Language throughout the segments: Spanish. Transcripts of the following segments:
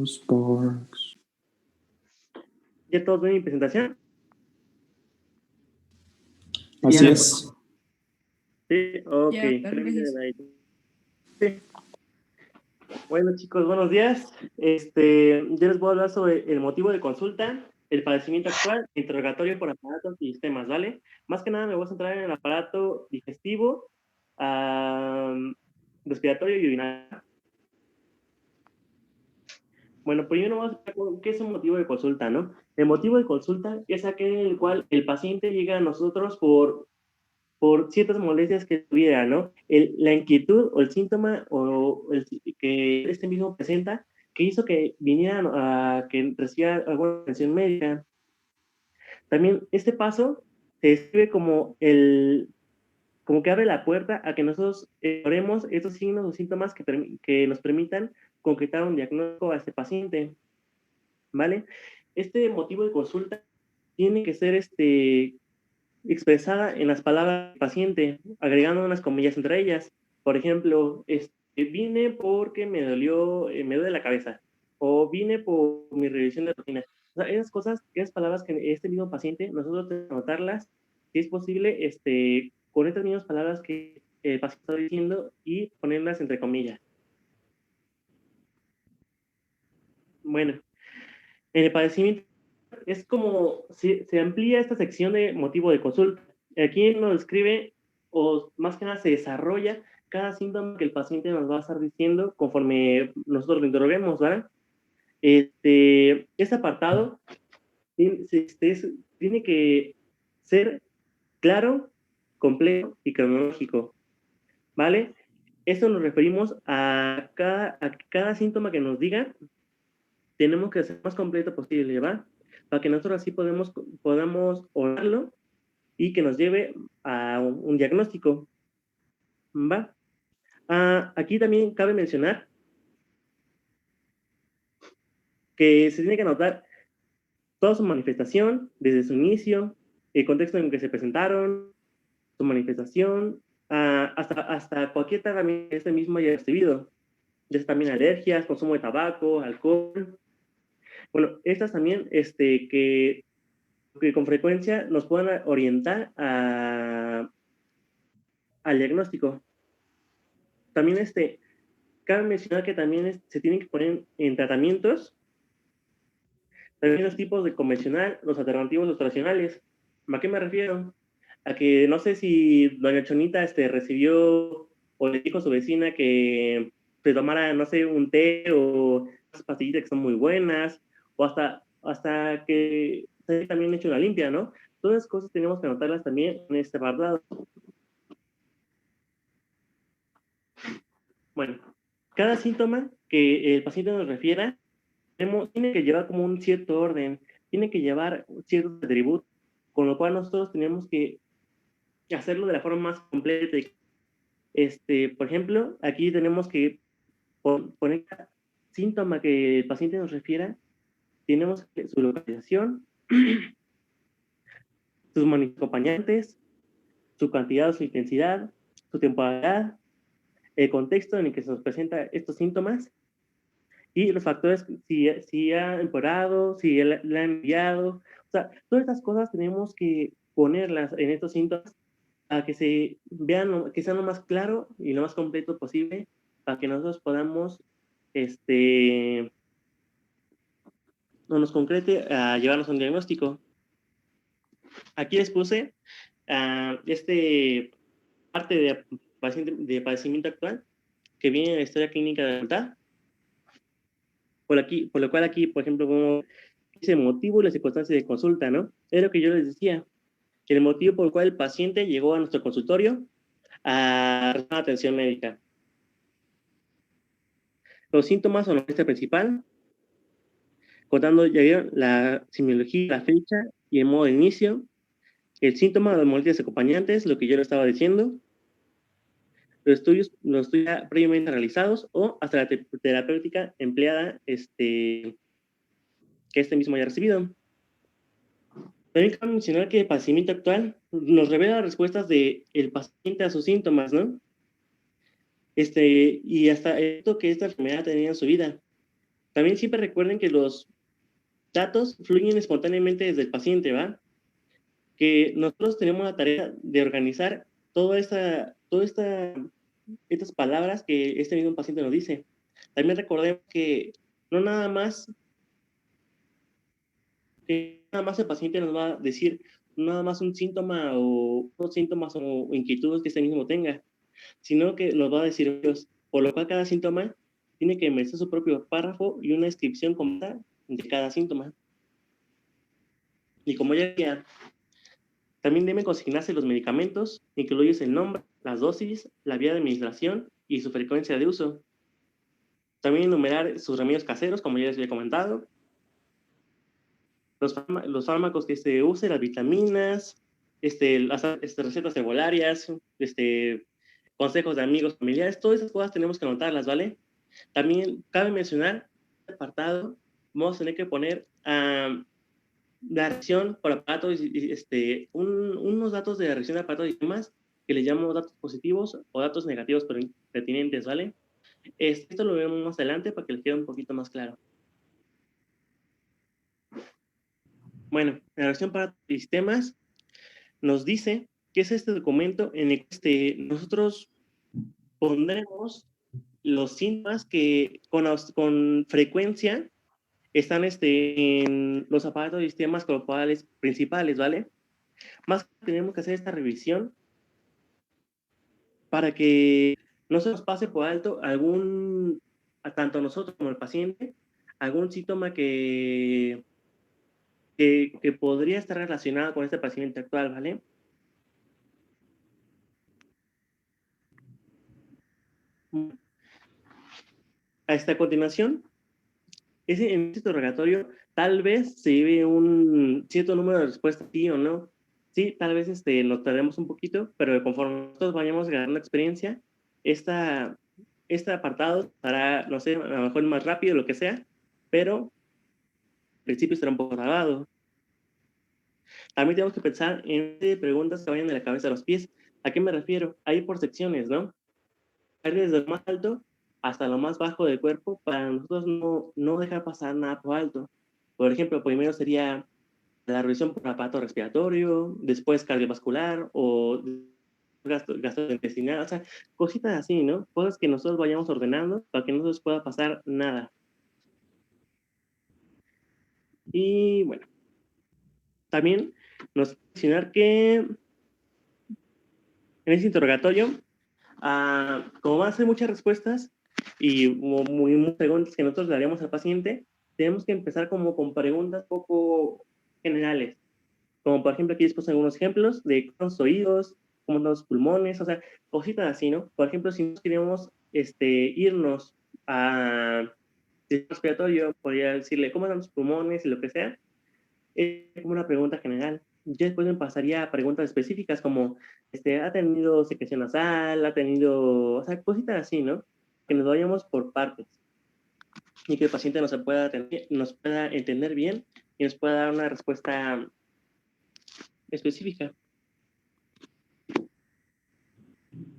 Sparks. ¿Ya todos ven mi presentación? Así Ya. es. Sí, ok. Ya, Creo que gracias. ya ahí. Sí. Bueno, chicos, buenos días. Yo les voy a hablar sobre el motivo de consulta, el padecimiento actual, interrogatorio por aparatos y sistemas, ¿vale? Más que nada me voy a centrar en el aparato digestivo, respiratorio y urinario. Bueno, primero vamos a ver qué es un motivo de consulta, ¿no? El motivo de consulta es aquel en el cual el paciente llega a nosotros por ciertas molestias que tuviera, ¿no? La inquietud o el síntoma que este mismo presenta que hizo que vinieran a que recibiera alguna atención médica. También este paso se describe como que abre la puerta a que nosotros oremos estos signos o síntomas que nos permitan concretar un diagnóstico a este paciente, ¿vale? Este motivo de consulta tiene que ser expresada en las palabras del paciente, agregando unas comillas entre ellas. Por ejemplo, vine porque me duele la cabeza, o vine por mi revisión de rutina. O sea, esas cosas, esas palabras que este mismo paciente, nosotros tenemos que anotarlas, si es posible, con estas mismas palabras que el paciente está diciendo y ponerlas entre comillas. Bueno, en el padecimiento es como si se amplía esta sección de motivo de consulta. Aquí nos describe, o más que nada se desarrolla cada síntoma que el paciente nos va a estar diciendo conforme nosotros lo interroguemos, ¿verdad? Este apartado tiene que ser claro, completo y cronológico, ¿vale? Esto nos referimos a cada síntoma que nos diga, tenemos que ser más completo posible, ¿va? Para que nosotros así podamos orarlo y que nos lleve a un diagnóstico, ¿va? Aquí también cabe mencionar que se tiene que anotar toda su manifestación, desde su inicio, el contexto en que se presentaron, su manifestación, hasta cualquier tratamiento que este mismo haya recibido, ya sea también alergias, consumo de tabaco, alcohol. Bueno, estas también que con frecuencia nos puedan orientar al diagnóstico. También cabe mencionar que también se tienen que poner en tratamientos también los tipos de convencional, los alternativos, los tradicionales. ¿A qué me refiero? A que no sé si doña Chonita recibió o le dijo a su vecina que se tomara, no sé, un té o unas pastillitas que son muy buenas, o hasta que se haya también hecho una limpia, ¿no? Todas esas cosas tenemos que anotarlas también en este apartado. Bueno, cada síntoma que el paciente nos refiera tiene que llevar como un cierto orden, tiene que llevar ciertos atributos, con lo cual nosotros tenemos que hacerlo de la forma más completa. Por ejemplo, aquí tenemos que poner cada síntoma que el paciente nos refiera, tenemos su localización, sus acompañantes, su cantidad o su intensidad, su temporalidad, el contexto en el que se nos presenta estos síntomas y los factores, si ha empeorado, si le han enviado. O sea, todas estas cosas tenemos que ponerlas en estos síntomas para que se vean, que sea lo más claro y lo más completo posible para que nosotros podamos, no nos concrete a llevarnos a un diagnóstico. Aquí les puse parte de padecimiento actual que viene en la historia clínica de la facultad. Por lo cual aquí, por ejemplo, como dice el motivo y las circunstancias de consulta, ¿no? Es lo que yo les decía, el motivo por el cual el paciente llegó a nuestro consultorio a recibir atención médica. Los síntomas son la molestia principal, contando ya la semiología, la fecha y el modo de inicio, el síntoma de las molestias acompañantes, lo que yo le estaba diciendo, los estudios previamente realizados o hasta la terapéutica empleada que mismo haya recibido. También cabe mencionar que el padecimiento actual nos revela las respuestas del paciente a sus síntomas, ¿no? Y hasta esto que esta enfermedad tenía en su vida. También siempre recuerden que los datos fluyen espontáneamente desde el paciente, ¿va? Que nosotros tenemos la tarea de organizar estas palabras que este mismo paciente nos dice. También recordemos que no nada más el paciente nos va a decir nada más un síntoma o unos síntomas o inquietudes que este mismo tenga, sino que nos va a decir ellos, por lo cual cada síntoma tiene que merecer su propio párrafo y una descripción completa de cada síntoma. Y como ya decía, también deben consignarse los medicamentos, incluidos el nombre, las dosis, la vía de administración y su frecuencia de uso. También enumerar sus remedios caseros, como ya les había comentado, los fármacos que se use, las vitaminas, las recetas herbolarias, consejos de amigos, familiares, todas esas cosas tenemos que anotarlas, ¿vale? También cabe mencionar, en este apartado, vamos a tener que poner la reacción por aparatos, unos datos de la reacción de aparatos y demás, que le llamamos datos positivos o datos negativos pertinentes, ¿vale? Esto lo vemos más adelante para que les quede un poquito más claro. Bueno, la reacción para sistemas nos dice que es este documento en el que nosotros pondremos los síntomas que con frecuencia están en los aparatos y sistemas corporales principales, ¿vale? Más que tenemos que hacer esta revisión para que no se nos pase por alto tanto a nosotros como al paciente, algún síntoma que podría estar relacionado con este paciente actual, ¿vale? A continuación, en este interrogatorio, tal vez se lleve un cierto número de respuestas, sí o no. Sí, tal vez nos tardemos un poquito, pero conforme nosotros vayamos ganando experiencia, este apartado estará, no sé, a lo mejor más rápido, lo que sea, pero al principio estará un poco grabado. También tenemos que pensar en preguntas que vayan de la cabeza a los pies. ¿A qué me refiero? Hay por secciones, ¿no? Hay desde lo más alto hasta lo más bajo del cuerpo para nosotros no dejar pasar nada por alto. Por ejemplo, primero sería la revisión por aparato respiratorio, después cardiovascular o gastrointestinal, o sea, cositas así, ¿no? Cosas que nosotros vayamos ordenando para que no nos pueda pasar nada. Y bueno, también nos mencionar que en este interrogatorio, como van a ser muchas respuestas y muy preguntas que nosotros le haríamos al paciente, tenemos que empezar como con preguntas poco generales. Como por ejemplo, aquí les puse algunos ejemplos de cómo son los oídos, cómo son los pulmones, o sea, cositas así, ¿no? Por ejemplo, si nos queremos irnos a respiratorio, podría decirle cómo están los pulmones y lo que sea, es como una pregunta general. Yo después me pasaría a preguntas específicas como, ¿ha tenido secreción nasal? ¿Ha tenido, o sea, cositas así, ¿no? Que nos vayamos por partes y que el paciente nos pueda entender bien y nos pueda dar una respuesta específica.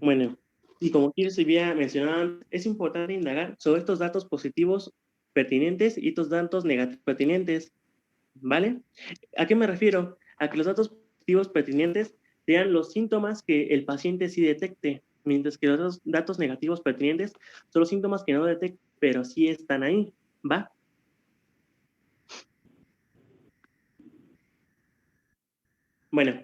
Bueno, y como aquí les había mencionado, es importante indagar sobre estos datos positivos pertinentes y estos datos negativos pertinentes, ¿vale? ¿A qué me refiero? A que los datos positivos pertinentes sean los síntomas que el paciente sí detecte, mientras que los datos negativos pertinentes son los síntomas que no detecta, pero sí están ahí, ¿va? Bueno,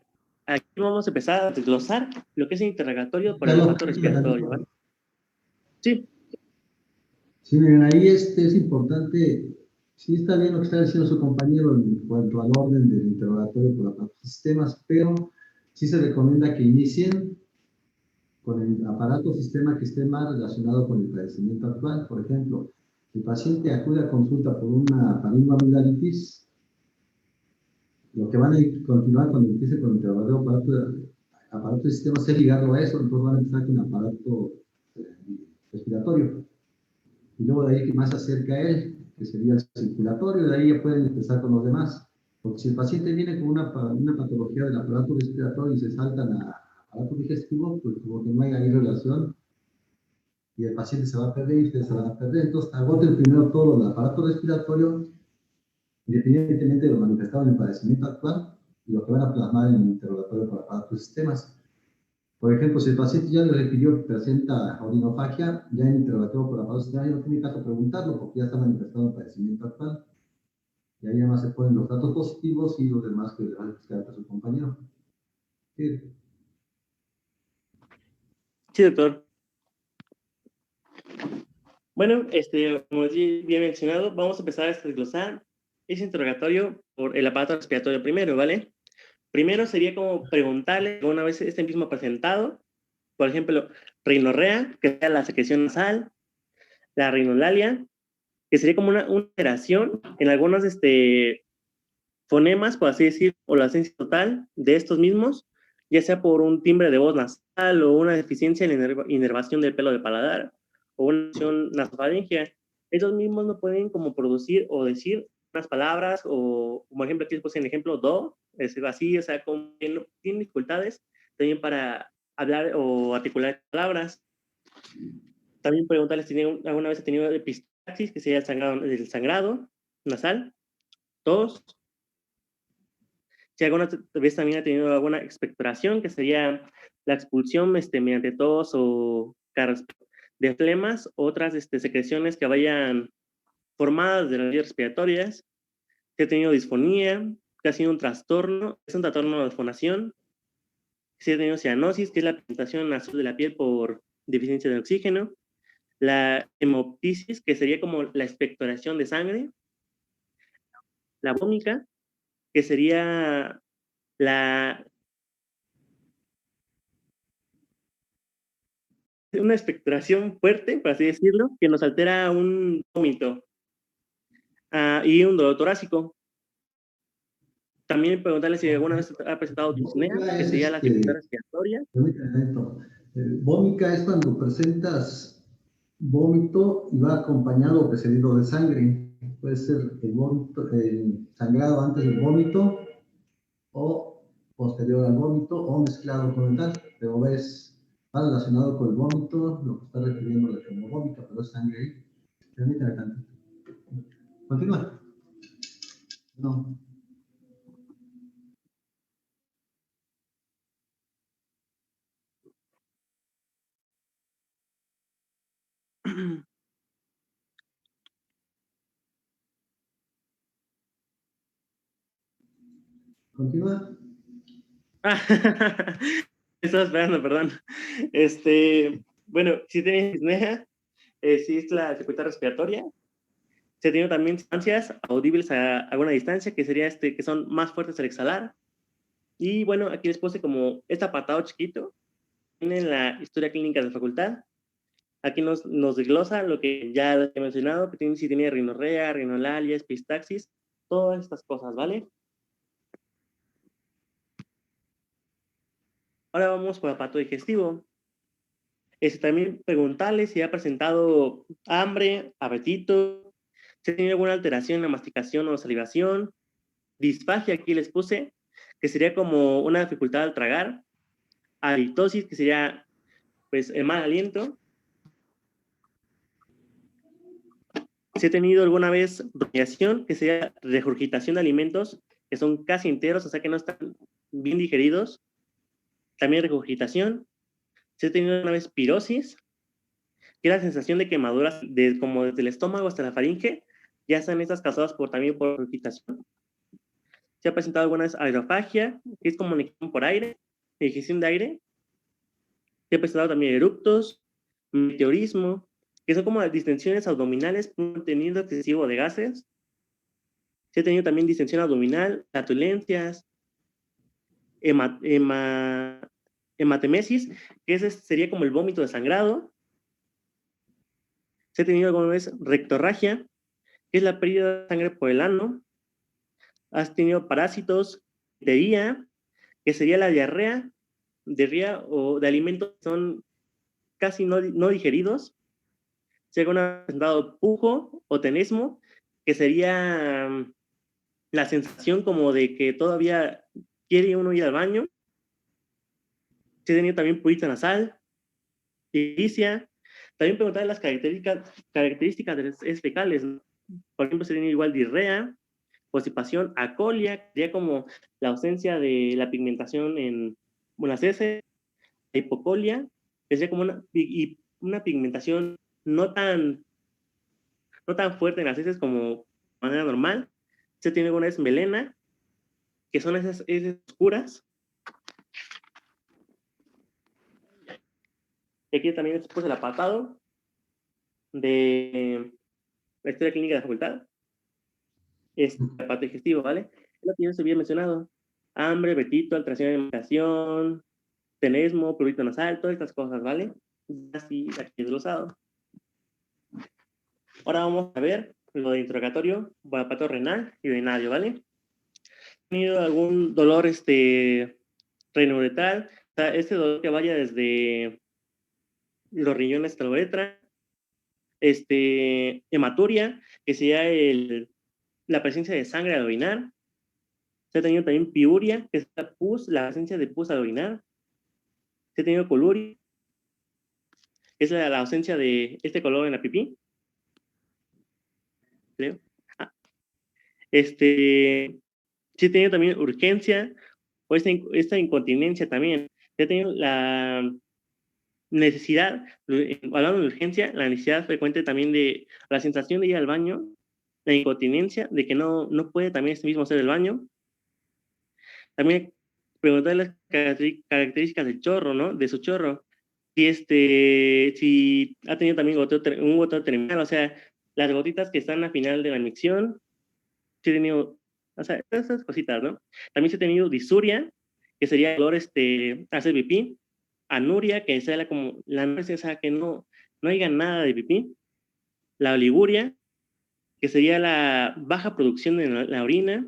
aquí vamos a empezar a desglosar lo que es el interrogatorio por el Carlos, aparato respiratorio, ¿vale? Sí. Sí, miren, ahí es importante, sí está bien lo que está diciendo su compañero en cuanto al orden del interrogatorio por aparatos y sistemas, pero sí se recomienda que inicien con el aparato o sistema que esté más relacionado con el padecimiento actual. Por ejemplo, el paciente acude a consulta por una faringoamigdalitis, lo que van a continuar cuando empiece con el interrogatorio aparato y sistemas es ligarlo a eso, entonces van a empezar con el aparato respiratorio. Y luego de ahí que más se acerca a él, que sería el circulatorio, de ahí ya pueden empezar con los demás. Porque si el paciente viene con una patología del aparato respiratorio y se saltan a aparato digestivo, pues como que no hay ahí relación, y el paciente se va a perder y ustedes se van a perder. Entonces, agoten primero todo el aparato respiratorio, independientemente de lo manifestado en el padecimiento actual y lo que van a plasmar en el interrogatorio para aparatos y sistemas. Por ejemplo, si el paciente ya le refirió que presenta orinofagia, ya en interrogatorio por aparatos y sistemas, ya no tiene caso preguntarlo porque ya está manifestado el padecimiento actual. Y ahí además se ponen los datos positivos y los demás que le van a buscar a su compañero. Sí. Sí, doctor. Bueno, como bien mencionado, vamos a empezar a desglosar ese interrogatorio por el aparato respiratorio primero, ¿vale? Primero sería como preguntarle, alguna vez mismo presentado, por ejemplo, rinorrea, que sea la secreción nasal, la rinolalia, que sería como una alteración en algunos fonemas, por así decir, o la ausencia total de estos mismos, ya sea por un timbre de voz nasal o una deficiencia en la inervación del pelo de paladar o una lesión nasofaringea. Ellos mismos no pueden como producir o decir unas palabras o, como ejemplo, aquí les puse el ejemplo do, es así, o sea, como tienen dificultades también para hablar o articular palabras. También preguntarles si alguna vez ha tenido epistaxis, que sería el sangrado nasal, tos. Si alguna vez también ha tenido alguna expectoración, que sería la expulsión mediante tos o de flemas, otras secreciones que vayan formadas de las vías respiratorias. Si ha tenido disfonía, que ha sido un trastorno, es un trastorno de fonación. Si ha tenido cianosis, que es la presentación azul de la piel por deficiencia de oxígeno. La hemoptisis, que sería como la expectoración de sangre. La vómica, que sería la una expectoración fuerte, por así decirlo, que nos altera un vómito y un dolor torácico. También preguntarle si alguna vez ha presentado disnea, Vómica que es, sería la dificultad respiratoria. vómica es cuando presentas vómito y va acompañado o precedido de sangre. Puede ser el vómito, el sangrado antes del vómito o posterior al vómito o mezclado con el tal, pero ves, va relacionado con el vómito, lo que está refiriéndole como vómito, pero es sangre ahí. Permítame tantito. Continúa. No. Continúa. Estaba esperando, perdón. Bueno, si tiene disnea, si es la dificultad respiratoria. Se tiene también sustancias audibles a alguna distancia, que sería que son más fuertes al exhalar. Y bueno, aquí les puse como este apartado chiquito, tiene la historia clínica de la facultad. Aquí nos desglosa lo que ya he mencionado, que tiene, si tiene rinorrea, rinolalia, epistaxis, todas estas cosas, ¿vale? Ahora vamos por el aparato digestivo. También preguntarle si ha presentado hambre, apetito, si ha tenido alguna alteración en la masticación o salivación, disfagia, aquí les puse, que sería como una dificultad al tragar, halitosis, que sería pues el mal aliento. Si he tenido alguna vez rumiación, que sería regurgitación de alimentos que son casi enteros, o sea que no están bien digeridos. También regurgitación. Si he tenido una vez pirosis, que es la sensación de quemaduras como desde el estómago hasta la faringe, ya están estas causadas también por regurgitación. Se ha presentado alguna vez aerofagia, que es comunicación por aire, digestión de aire. Se ha presentado también eructos, meteorismo, que son como las distensiones abdominales por un contenido excesivo de gases. Se ha tenido también distensión abdominal, flatulencias, hematemesis, que ese sería como el vómito desangrado. Se ha tenido alguna vez rectorragia, que es la pérdida de sangre por el ano. Has tenido parásitos, difteria, que sería la diarrea o de alimentos que son casi no digeridos. Se ha presentado pujo o tenesmo, que sería la sensación como de que todavía quiere uno ir al baño. Se ha tenido también purito nasal, ictericia, También preguntar las características de las heces fecales, ¿no? Por ejemplo, sería igual diarrea, constipación, acolia, sería como la ausencia de la pigmentación en las heces, hipocolia, que sería como una pigmentación no tan fuerte en las heces como de manera normal. Se tiene una es melena, que son esas heces oscuras. Y aquí también después el apartado de la historia clínica de la facultad. Es el aparato digestivo, ¿vale? Es lo que yo se había mencionado. Hambre, apetito, alteración de alimentación, tenesmo, prurito nasal, todas estas cosas, ¿vale? Así, aquí desglosado. Ahora vamos a ver lo de interrogatorio, aparato renal y urinario, ¿vale? ¿Ha tenido algún dolor renouretal? O sea, este dolor que vaya desde los riñones hasta la uretra, hematuria, que sería la presencia de sangre al orinar. Se ha tenido también piuria, que es la presencia de pus al orinar. Se ha tenido coluria, que es la ausencia de este color en la pipí, creo. Ah, sí he tenido también urgencia, o esta incontinencia también. Se ha tenido la necesidad, hablando de urgencia, la necesidad frecuente también de la sensación de ir al baño, la incontinencia, de que no puede también este mismo hacer el baño. También preguntar las características del chorro, ¿no? De su chorro. Si ha tenido también un goteo terminal, o sea, las gotitas que están al final de la micción, sí he tenido, o sea, esas cositas, ¿no? También se ha tenido disuria, que sería dolor, hacer pipí, anuria, que sea como la anuria, o sea, que no haya nada de pipí, la oliguria, que sería la baja producción de la orina,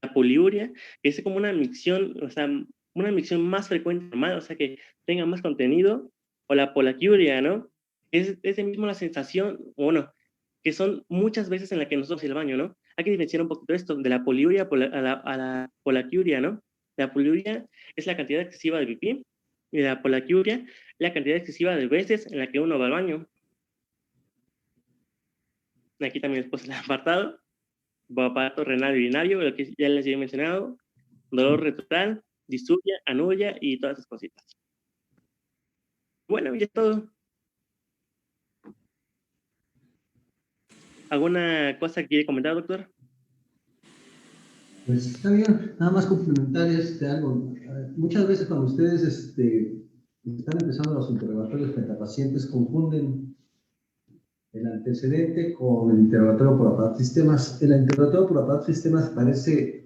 la poliuria, que es como una micción, o sea, una micción más frecuente, normal, o sea, que tenga más contenido, o la polaquiuria, ¿no? Es mismo la sensación, o bueno, que son muchas veces en la que nosotros el baño, ¿no? Hay que diferenciar un poquito esto, de la poliuria a la polaquiuria, ¿no? La poliuria es la cantidad excesiva de pipí, y la polaquiuria la cantidad excesiva de veces en la que uno va al baño. Aquí también después el apartado, aparato renal urinario, lo que ya les he mencionado, dolor rectal, disuria, anuria y todas esas cositas. Bueno, ya es todo. ¿Alguna cosa que quiere comentar, doctor? Pues está bien, nada más complementar algo. Muchas veces cuando ustedes están empezando los interrogatorios frente a pacientes, confunden el antecedente con el interrogatorio por aparato sistemas. El interrogatorio por aparato sistemas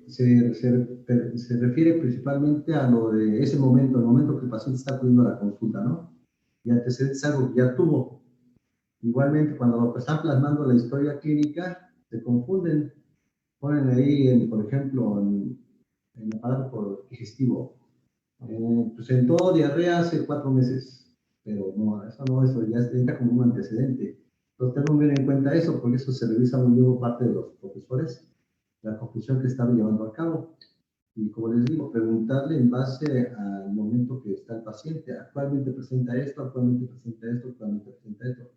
se refiere principalmente a lo de ese momento, el momento que el paciente está acudiendo a la consulta, ¿no? Y antecedente es algo que ya tuvo. Igualmente, cuando lo están plasmando la historia clínica, se confunden. Ponen ahí, por ejemplo, en el aparato digestivo, presentó diarrea hace 4 meses, pero no, eso ya entra como un antecedente. Entonces tengo que tener en cuenta eso, porque eso se revisa muy bien por parte de los profesores, la conclusión que están llevando a cabo. Y como les digo, preguntarle en base al momento que está el paciente. Actualmente presenta esto, actualmente presenta esto, actualmente presenta esto.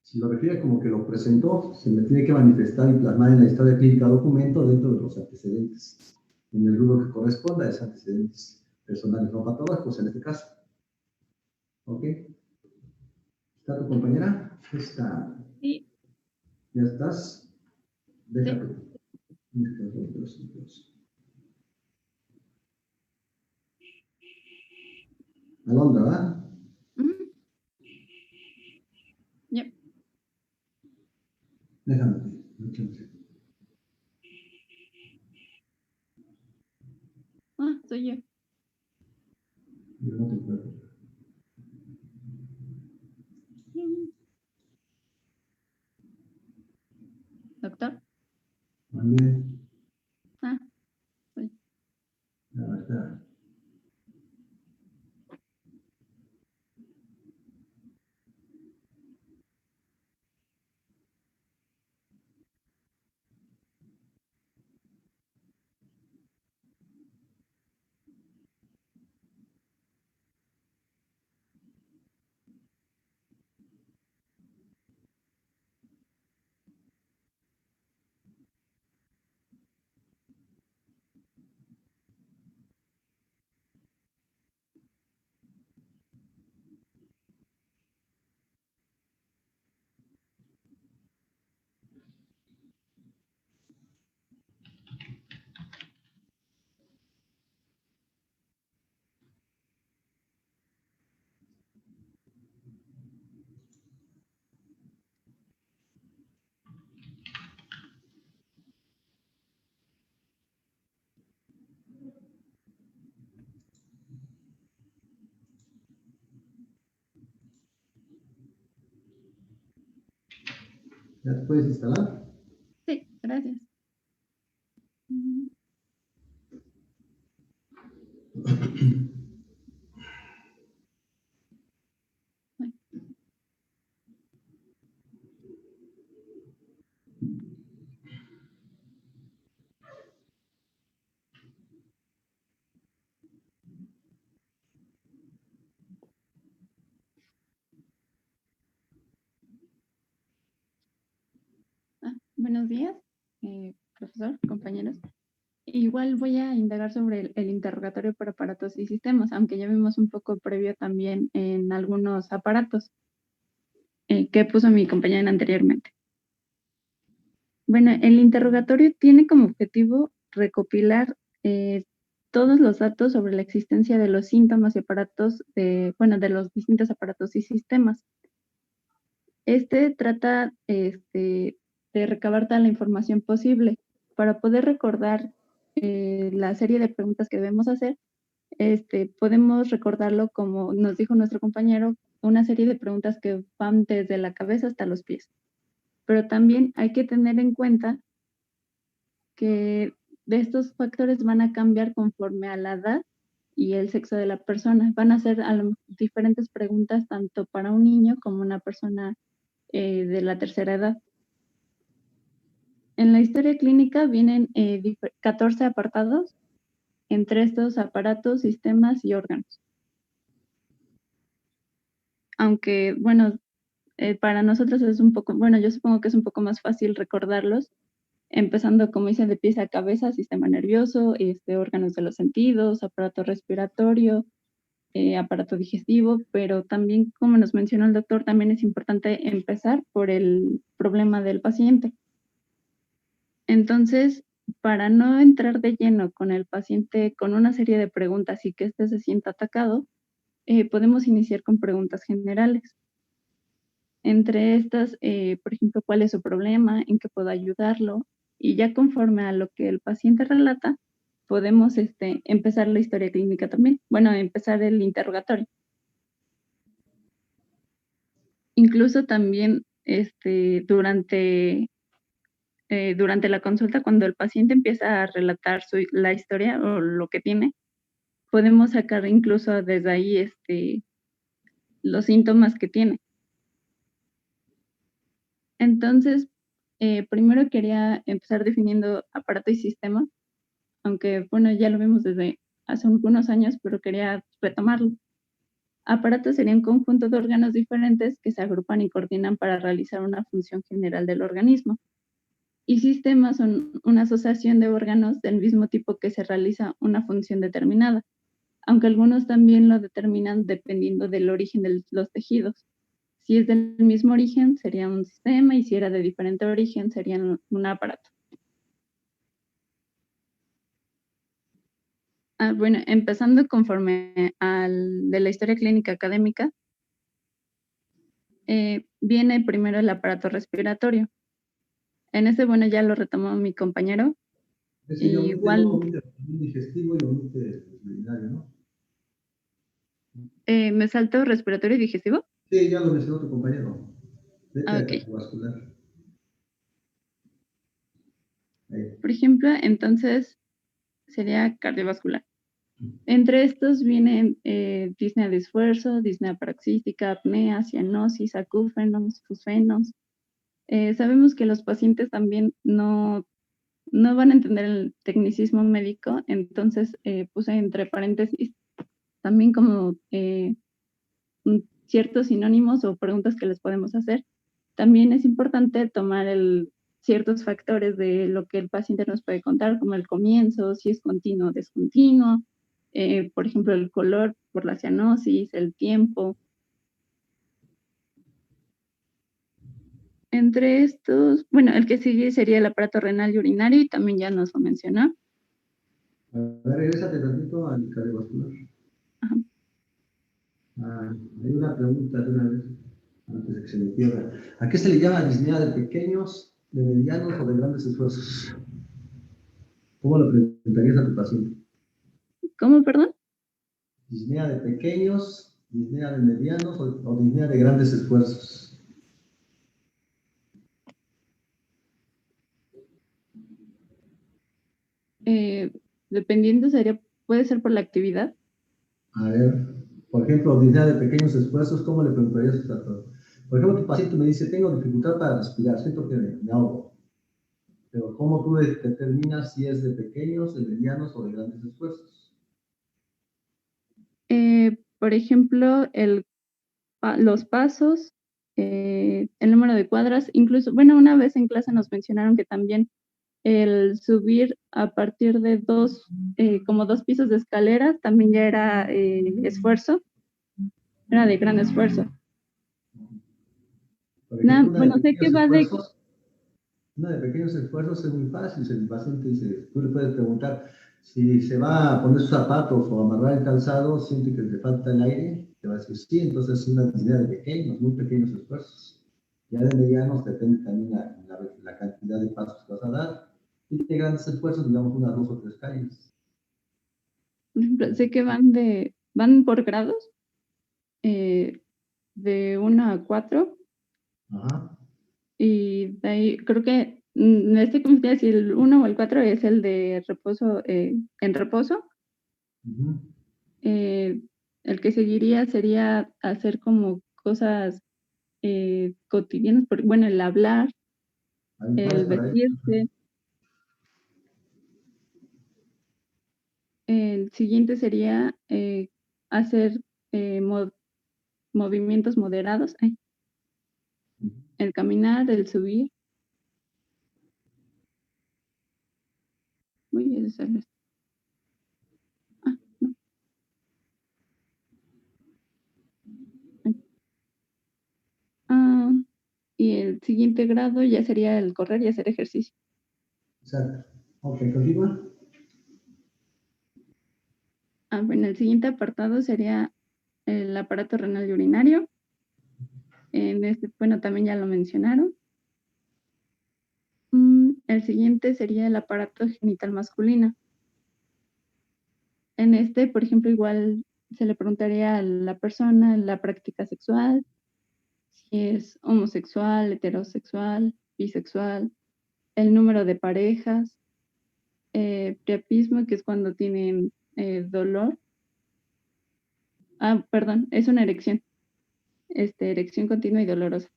Si lo refiere como que lo presentó, se me tiene que manifestar y plasmar en la historia clínica documento dentro de los antecedentes, en el rubro que corresponda a esos antecedentes personales no patológicos en este caso. ¿Ok? ¿Está tu compañera? Está. Sí. ¿Ya estás? Déjate. Sí. Alondra, ¿verdad? Yep. Déjame. Soy yo. Yo no te puedo. Doctor. Mande. Soy. Ya está. ¿Ya te puedes instalar? Sí, gracias. Mm, ay, buenos días, profesor, compañeros. Igual voy a indagar sobre el interrogatorio por aparatos y sistemas, aunque ya vimos un poco previo también en algunos aparatos que puso mi compañera anteriormente. Bueno, el interrogatorio tiene como objetivo recopilar todos los datos sobre la existencia de los síntomas y aparatos, de los distintos aparatos y sistemas. Este trata de recabar toda la información posible para poder recordar la serie de preguntas que debemos hacer. Podemos recordarlo como nos dijo nuestro compañero, una serie de preguntas que van desde la cabeza hasta los pies. Pero también hay que tener en cuenta que de estos factores van a cambiar conforme a la edad y el sexo de la persona. Van a ser diferentes preguntas tanto para un niño como una persona de la tercera edad. En la historia clínica vienen 14 apartados, entre estos aparatos, sistemas y órganos. Aunque, bueno, para nosotros es un poco, bueno, yo supongo que es un poco más fácil recordarlos, empezando, como dicen, de pies a cabeza, sistema nervioso, órganos de los sentidos, aparato respiratorio, aparato digestivo, pero también, como nos mencionó el doctor, también es importante empezar por el problema del paciente. Entonces, para no entrar de lleno con el paciente con una serie de preguntas y que éste se sienta atacado, podemos iniciar con preguntas generales. Entre estas, por ejemplo, ¿cuál es su problema? ¿En qué puedo ayudarlo? Y ya conforme a lo que el paciente relata, podemos empezar la historia clínica también. Bueno, empezar el interrogatorio. Incluso también durante la consulta, cuando el paciente empieza a relatar la historia o lo que tiene, podemos sacar incluso desde ahí los síntomas que tiene. Entonces, primero quería empezar definiendo aparato y sistema, aunque bueno, ya lo vimos desde hace algunos años, pero quería retomarlo. Aparato sería un conjunto de órganos diferentes que se agrupan y coordinan para realizar una función general del organismo. Y sistemas son una asociación de órganos del mismo tipo que se realiza una función determinada, aunque algunos también lo determinan dependiendo del origen de los tejidos. Si es del mismo origen, sería un sistema, y si era de diferente origen, sería un aparato. Bueno, empezando conforme al de la historia clínica académica, viene primero el aparato respiratorio. En este, bueno, ya lo retomó mi compañero. Es decir, Igual, luego omite el digestivo y omite el urinario, ¿no? ¿me salto respiratorio y digestivo? Sí, ya lo mencionó tu compañero. Vete a Ok. cardiovascular. Ahí. Por ejemplo, entonces sería cardiovascular. Entre estos vienen disnea de esfuerzo, disnea paroxística, apnea, cianosis, acúfenos, fosfenos. Sabemos que los pacientes también no van a entender el tecnicismo médico, entonces puse entre paréntesis también como ciertos sinónimos o preguntas que les podemos hacer. También es importante tomar ciertos factores de lo que el paciente nos puede contar, como el comienzo, si es continuo o descontinuo, por ejemplo, el color por la cianosis, el tiempo. Entre estos, bueno, el que sigue sería el aparato renal y urinario, y también ya nos lo mencionó. A ver, regrésate tantito al cardiovascular. Ajá. Hay una pregunta de una vez, antes de que se me pierda. ¿A qué se le llama disnea de pequeños, de medianos o de grandes esfuerzos? ¿Cómo lo preguntarías a tu paciente? ¿Cómo, perdón? ¿Disnea de pequeños, disnea de medianos o disnea de grandes esfuerzos? dependiendo puede ser por la actividad. A ver, por ejemplo, dignidad de pequeños esfuerzos, ¿cómo le preguntarías a todo? Por ejemplo, tu paciente me dice, tengo dificultad para respirar, siento que me ahogo. Pero ¿cómo tú determinas si es de pequeños, de medianos o de grandes esfuerzos? Por ejemplo, los pasos, el número de cuadras, incluso, bueno, una vez en clase nos mencionaron que también el subir a partir de como 2 pisos de escaleras también ya era esfuerzo, era de gran esfuerzo. Por ejemplo, Bueno, sé que va de... una de pequeños esfuerzos es muy fácil. Si el paciente dice, tú le puedes preguntar si se va a poner sus zapatos o amarrar el calzado, siente que le falta el aire, te va a decir sí, entonces es una idea de pequeños, muy pequeños esfuerzos. Ya de medianos depende también la cantidad de pasos que vas a dar. Y de grandes esfuerzos, digamos, unas 2 o 3 calles. Por ejemplo, sé que van por grados, de 1 a 4, Ajá. y de ahí creo que no estoy confundida si el 1 o el 4 es el de reposo, en reposo. Uh-huh. El que seguiría sería hacer como cosas cotidianas, bueno, el hablar, Hay un el para ahí. vestirse. El siguiente sería hacer movimientos moderados, el caminar, el subir. Uy, ese es no. Ah, y el siguiente grado ya sería el correr y hacer ejercicio. Exacto. Ok, continúa. Bueno, el siguiente apartado sería el aparato renal y urinario. Bueno, también ya lo mencionaron. El siguiente sería el aparato genital masculino. En por ejemplo, igual se le preguntaría a la persona la práctica sexual, si es homosexual, heterosexual, bisexual, el número de parejas, priapismo, que es cuando tienen dolor. Perdón, es una erección. Erección continua y dolorosa.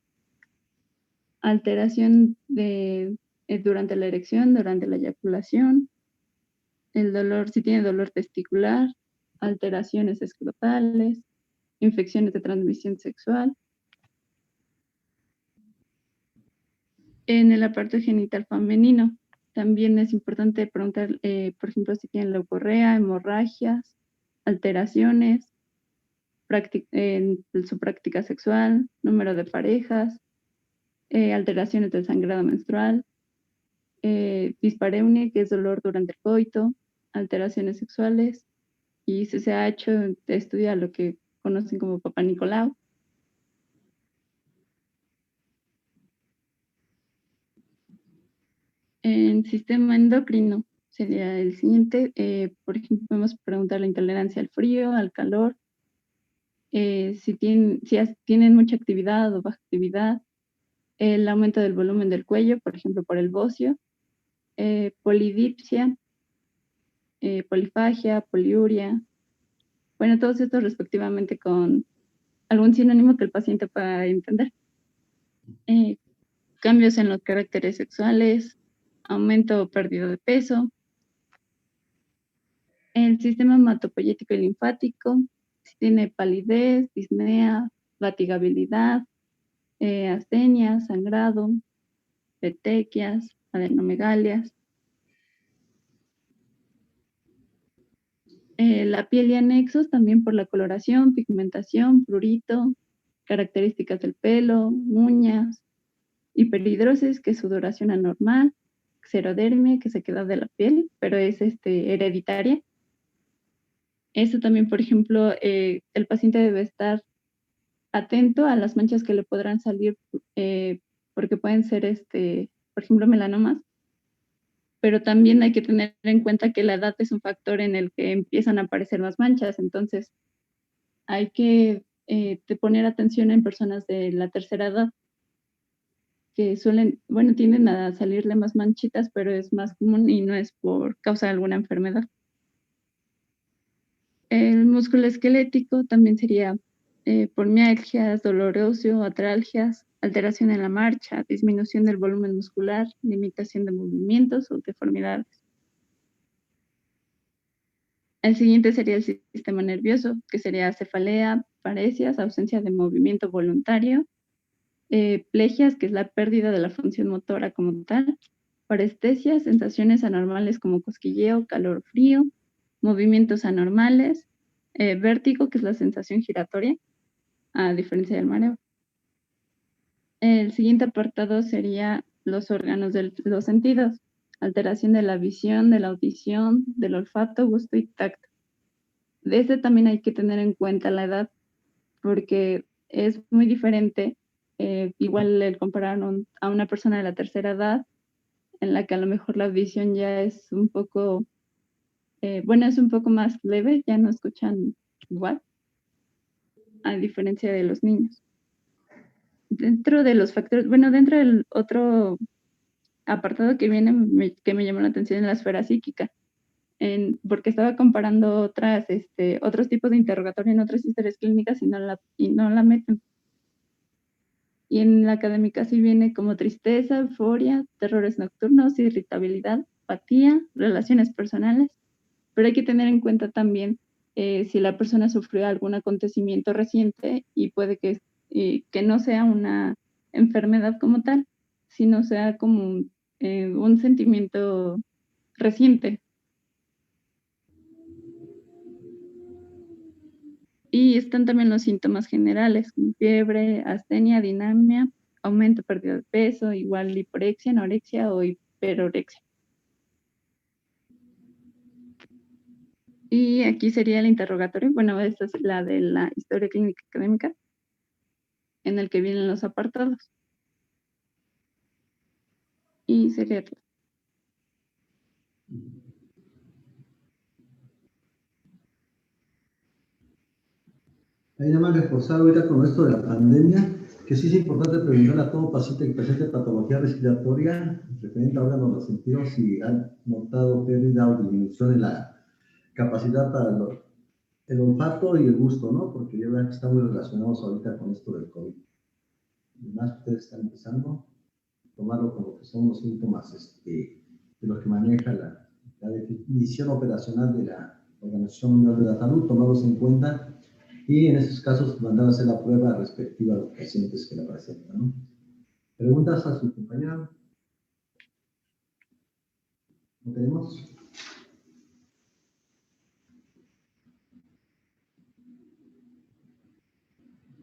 Alteración durante la erección, durante la eyaculación, el dolor, si tiene dolor testicular, alteraciones escrotales, infecciones de transmisión sexual. En el aparato genital femenino, también es importante preguntar, por ejemplo, si tienen leucorrea, hemorragias, alteraciones en su práctica sexual, número de parejas, alteraciones del sangrado menstrual, dispareunia, que es dolor durante el coito, alteraciones sexuales, y se ha hecho estudio a lo que conocen como Papá Nicolau. En sistema endocrino sería el siguiente. Por ejemplo, podemos preguntar la intolerancia al frío, al calor, si tienen mucha actividad o baja actividad, el aumento del volumen del cuello, por ejemplo, por el bocio, polidipsia, polifagia, poliuria. Bueno, todos estos respectivamente con algún sinónimo que el paciente pueda entender. Cambios en los caracteres sexuales, aumento o pérdida de peso, el sistema hematopoyético y linfático, si tiene palidez, disnea, fatigabilidad, astenia, sangrado, petequias, adenomegalias. La piel y anexos también por la coloración, pigmentación, prurito, características del pelo, uñas, hiperhidrosis, que es sudoración anormal, xerodermia, que se queda de la piel, pero es hereditaria. Eso también, por ejemplo, el paciente debe estar atento a las manchas que le podrán salir, porque pueden ser, por ejemplo, melanomas, pero también hay que tener en cuenta que la edad es un factor en el que empiezan a aparecer más manchas, entonces hay que poner atención en personas de la tercera edad, que tienden a salirle más manchitas, pero es más común y no es por causa de alguna enfermedad. El músculo esquelético también sería por mialgias, dolor óseo, atralgias, alteración en la marcha, disminución del volumen muscular, limitación de movimientos o deformidades. El siguiente sería el sistema nervioso, que sería cefalea, paresias, ausencia de movimiento voluntario, plegias, que es la pérdida de la función motora como tal, parestesias, sensaciones anormales como cosquilleo, calor, frío, movimientos anormales, vértigo, que es la sensación giratoria, a diferencia del mareo. El siguiente apartado sería los órganos de los sentidos, alteración de la visión, de la audición, del olfato, gusto y tacto. De este también hay que tener en cuenta la edad, porque es muy diferente, igual el comparar a una persona de la tercera edad, en la que a lo mejor la visión ya es un poco, es un poco más leve, ya no escuchan igual, a diferencia de los niños. Dentro de los factores, dentro del otro apartado que viene, que me llamó la atención en la esfera psíquica, porque estaba comparando otros tipos de interrogatorio en otras historias clínicas y no la meten. Y en la académica sí viene como tristeza, euforia, terrores nocturnos, irritabilidad, apatía, relaciones personales, pero hay que tener en cuenta también si la persona sufrió algún acontecimiento reciente y puede que no sea una enfermedad como tal, sino sea como un sentimiento reciente. Y están también los síntomas generales, como fiebre, astenia, dinemia, aumento, pérdida de peso, igual hiporexia, anorexia o hiperorexia. Y aquí sería el interrogatorio, esta es la de la historia clínica académica, en el que vienen los apartados. Y sería todo. Ahí nada más reforzar ahorita con esto de la pandemia, que sí es importante prevenir a todo paciente que presente patología respiratoria referente a órganos de los sentidos si han notado pérdida o disminución en la capacidad para el olfato y el gusto, ¿no? Porque ya vean que están muy relacionados ahorita con esto del COVID. Además, ustedes están empezando a tomarlo como que son los síntomas de los que maneja la definición operacional de la Organización Mundial de la Salud, tomarlos en cuenta y en esos casos mandar a hacer la prueba respectiva a los pacientes que la presentan, ¿no? ¿Preguntas a su compañera? ¿No tenemos?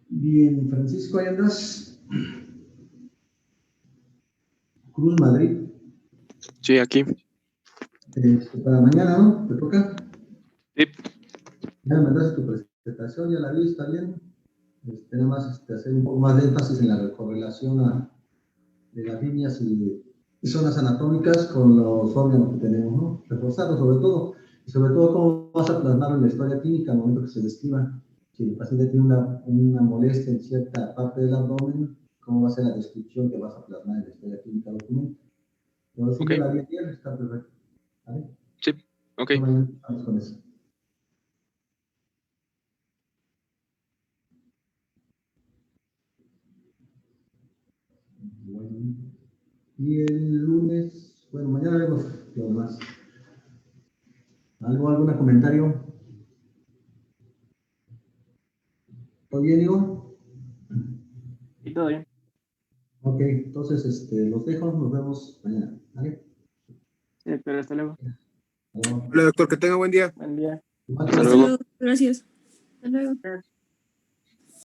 Bien, Francisco, ¿ahí andas? Cruz Madrid. Sí, aquí. Para mañana, ¿no? ¿Te toca? Sí. Ya me mandaste tu presentación, ya la vi, está bien. Nada más hacer un poco más de énfasis en la correlación de las líneas y zonas anatómicas con los órganos que tenemos, ¿no? Reforzarlo sobre todo. Y sobre todo cómo vas a plasmarlo en la historia clínica al momento que se describa. Si el paciente tiene una molestia en cierta parte del abdomen, ¿cómo va a ser la descripción que vas a plasmar en la historia clínica del documento? Pero si la vi bien, está perfecto. ¿Vale? Sí, ok. Vamos con eso. Bueno. Y el lunes, mañana vemos lo demás. ¿Algún comentario? ¿Todo bien, Diego? Y todo bien. Ok, entonces los dejo, nos vemos mañana, ¿vale? Sí, pero hasta luego. Hasta luego. Hola, doctor, que tenga buen día. Buen día. Hasta luego. Gracias. Hasta luego. Gracias.